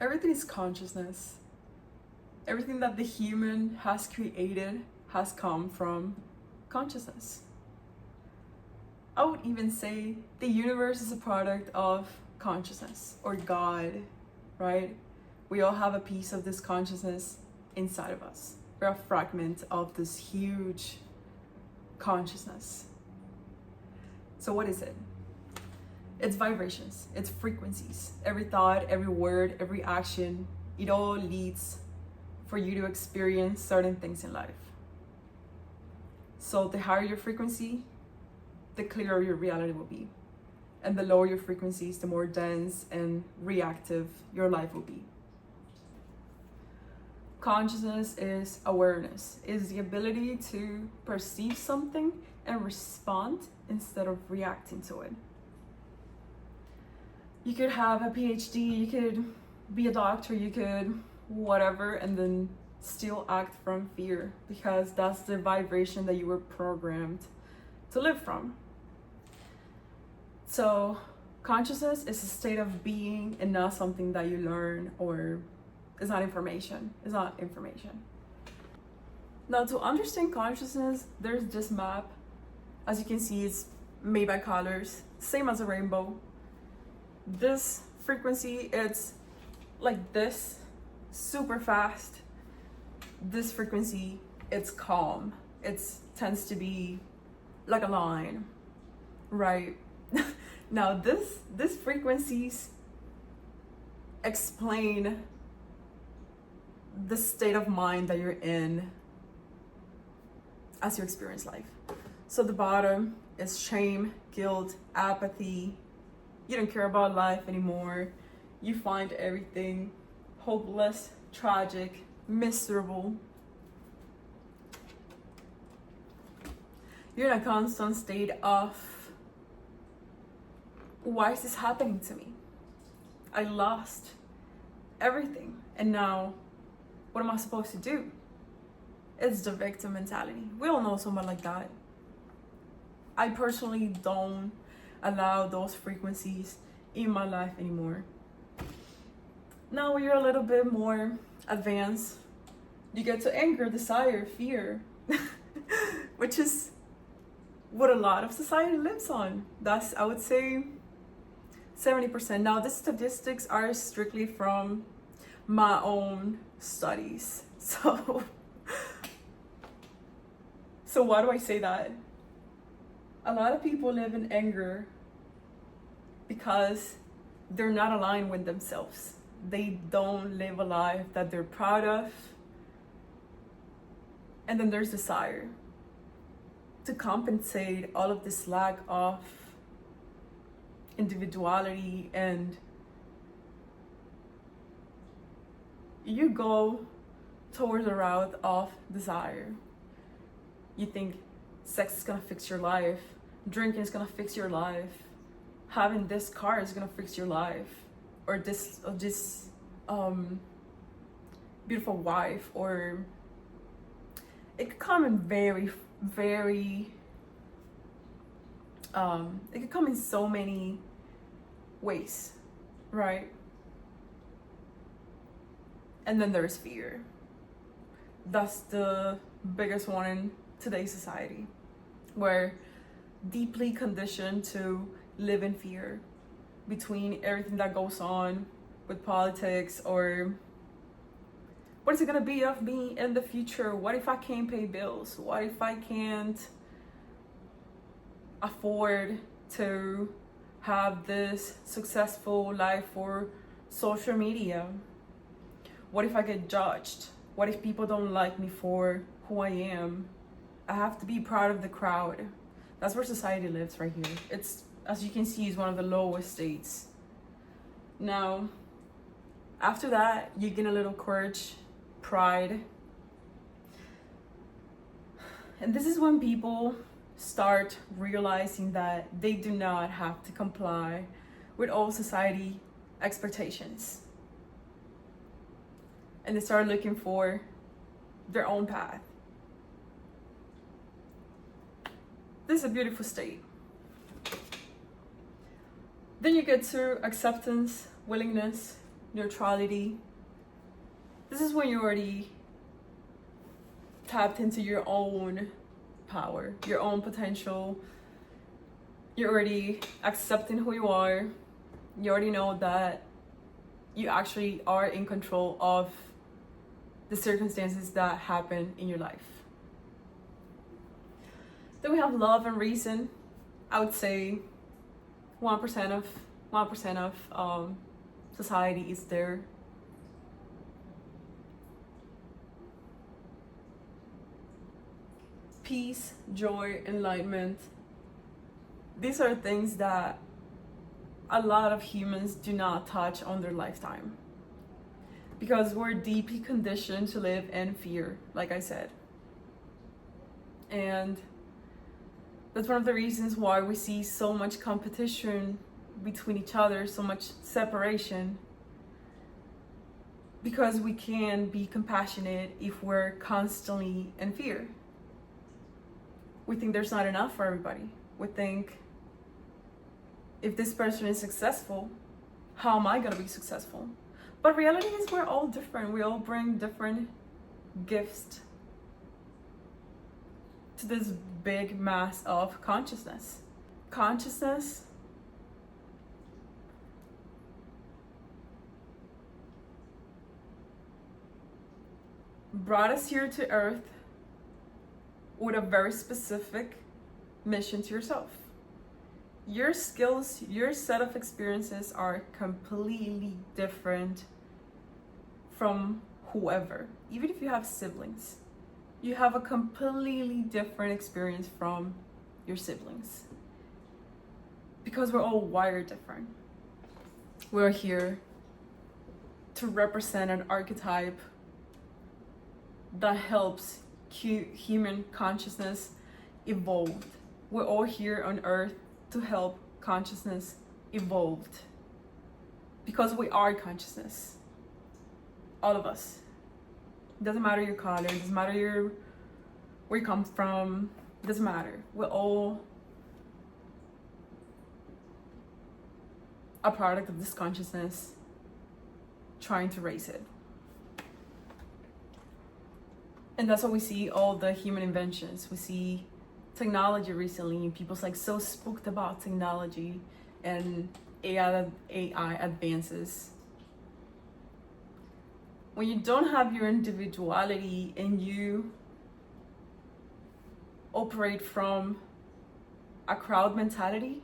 Everything is consciousness. Everything that the human has created has come from consciousness. I would even say the universe is a product of consciousness, or God, right? We all have a piece of this consciousness inside of us. We're a fragment of this huge consciousness. So what is it? It's vibrations, it's frequencies. Every thought, every word, every action, it all leads for you to experience certain things in life. So the higher your frequency, the clearer your reality will be. And the lower your frequencies, the more dense and reactive your life will be. Consciousness is awareness, is the ability to perceive something and respond instead of reacting to it. You could have a PhD, you could be a doctor, you could whatever, and then still act from fear, because that's the vibration that you were programmed to live from. So consciousness is a state of being and not something that you learn, or it's not information. It's not information. Now, to understand consciousness, there's this map. As you can see, it's made by colors, same as a rainbow. This frequency, it's like this, super fast. This frequency, it's calm. It tends to be like a line, right? Now, these frequencies explain the state of mind that you're in as you experience life. So the bottom is shame, guilt, apathy. You don't care about life anymore. You find everything hopeless, tragic, miserable. You're in a constant state of, why is this happening to me? I lost everything, and now what am I supposed to do? It's the victim mentality. We all know someone like that. I personally don't allow those frequencies in my life anymore. Now you're a little bit more advanced. You get to anger, desire, fear, which is what a lot of society lives on. That's, I would say, 70%. Now, the statistics are strictly from my own studies. So why do I say that? A lot of people live in anger because they're not aligned with themselves. They don't live a life that they're proud of. And then there's desire to compensate all of this lack of individuality, and you go towards the route of desire. You think sex is gonna fix your life, drinking is gonna fix your life, having this car is gonna fix your life, or this beautiful wife, or it could come in it could come in so many ways, right? And then there's fear. That's the biggest one in today's society. We're deeply conditioned to live in fear between everything that goes on with politics, or what is it gonna be of me in the future? What if I can't pay bills? What if I can't afford to have this successful life for social media? What if I get judged? What if people don't like me for who I am? I have to be proud of the crowd. That's where society lives right here. It's, as you can see, is one of the lowest states. Now, after that, you gain a little courage, pride. And this is when people start realizing that they do not have to comply with all society expectations. And they start looking for their own path. This is a beautiful state. Then you get to acceptance, willingness, neutrality. This is when you already tapped into your own power, your own potential. You're already accepting who you are. You already know that you actually are in control of the circumstances that happen in your life. Then we have love and reason. I would say 1% of society is there. Peace, joy, enlightenment. These are things that a lot of humans do not touch on their lifetime because we're deeply conditioned to live in fear, like I said. And that's one of the reasons why we see so much competition between each other, so much separation, because we can't be compassionate if we're constantly in fear. We think there's not enough for everybody. We think, if this person is successful, how am I gonna be successful? But reality is we're all different. We all bring different gifts to this big mass of consciousness. Consciousness brought us here to Earth with a very specific mission to yourself. Your skills, your set of experiences are completely different from whoever. Even if you have siblings, you have a completely different experience from your siblings because we're all wired different. We're here to represent an archetype that helps human consciousness evolve. We're all here on Earth to help consciousness evolve because we are consciousness. All of us. It doesn't matter your color, it doesn't matter where you come from, it doesn't matter. We're all a product of this consciousness trying to raise it. And that's why we see all the human inventions. We see technology recently, people's like so spooked about technology and AI advances. When you don't have your individuality and you operate from a crowd mentality,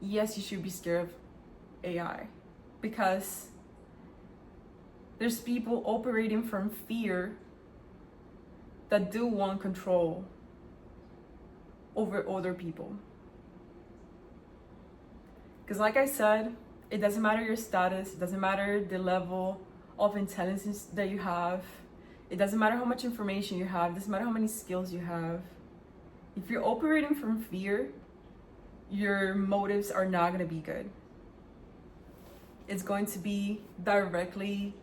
yes, you should be scared of AI because there's people operating from fear that do want control over other people. Because like I said, it doesn't matter your status, it doesn't matter the level of intelligence that you have, it doesn't matter how much information you have, it doesn't matter how many skills you have. If you're operating from fear, your motives are not going to be good. It's going to be directly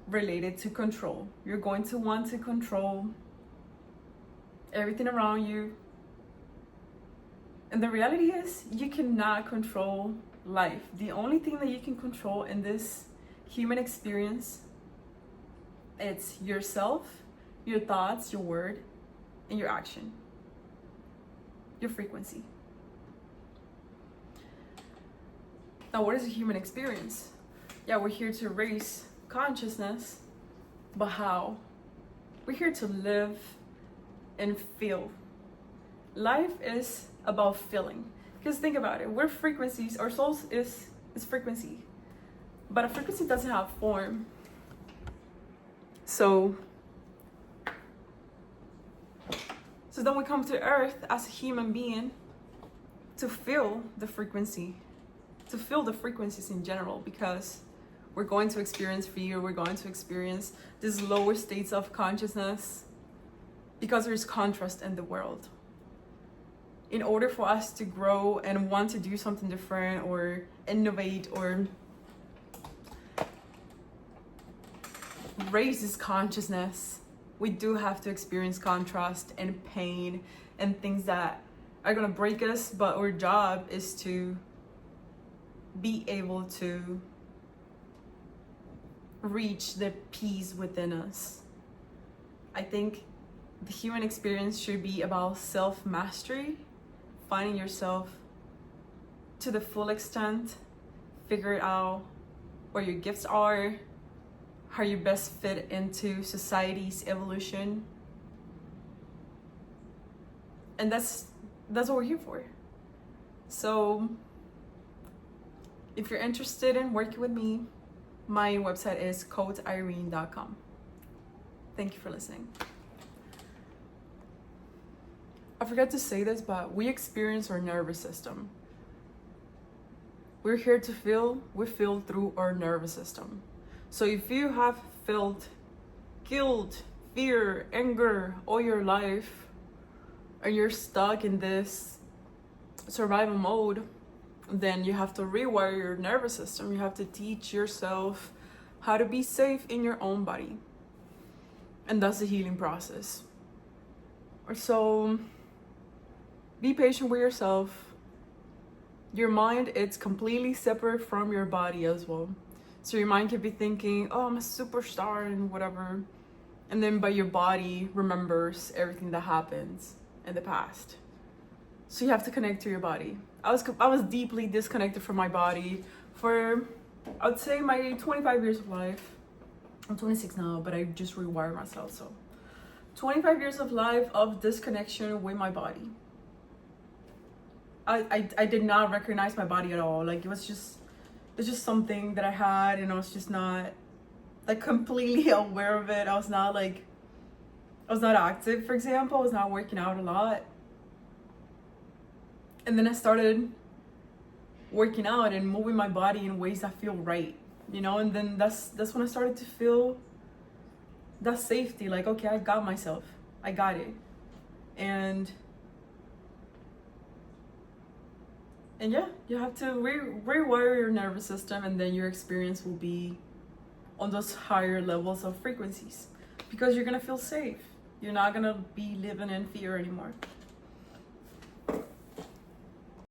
related to control. You're going to want to control everything around you. And the reality is, you cannot control life. The only thing that you can control in this human experience, it's yourself, your thoughts, your word, and your action, your frequency. Now, what is a human experience? Yeah, we're here to raise consciousness, but how? We're here to live and feel. Life is about feeling. Because think about it, we're frequencies, our soul is frequency. But a frequency doesn't have form. So then we come to Earth as a human being to feel the frequency, to feel the frequencies in general, because we're going to experience fear, we're going to experience these lower states of consciousness, because there's contrast in the world. In order for us to grow and want to do something different or innovate or raise this consciousness, we do have to experience contrast and pain and things that are gonna break us, but our job is to be able to reach the peace within us. I think the human experience should be about self-mastery, finding yourself to the full extent, figure out where your gifts are, how you best fit into society's evolution. And that's what we're here for. So if you're interested in working with me, my website is coachirene.com. Thank you for listening. I forgot to say this, but we experience our nervous system. We're here to feel, we feel through our nervous system. So if you have felt guilt, fear, anger all your life, and you're stuck in this survival mode, then you have to rewire your nervous system. You have to teach yourself how to be safe in your own body. And that's the healing process. So be patient with yourself. Your mind, it's completely separate from your body as well. So your mind could be thinking, oh, I'm a superstar and whatever. And then but your body remembers everything that happens in the past. So you have to connect to your body. I was deeply disconnected from my body for, I would say, my 25 years of life. I'm 26 now, but I just rewired myself. So 25 years of life of disconnection with my body. I did not recognize my body at all. Like it's just something that I had, and I was just not like completely aware of it. I was not active, for example. I was not working out a lot. And then I started working out and moving my body in ways that feel right, you know? And then that's when I started to feel that safety, like, okay, I got myself. I got it. And yeah, you have to rewire your nervous system, and then your experience will be on those higher levels of frequencies because you're gonna feel safe. You're not gonna be living in fear anymore.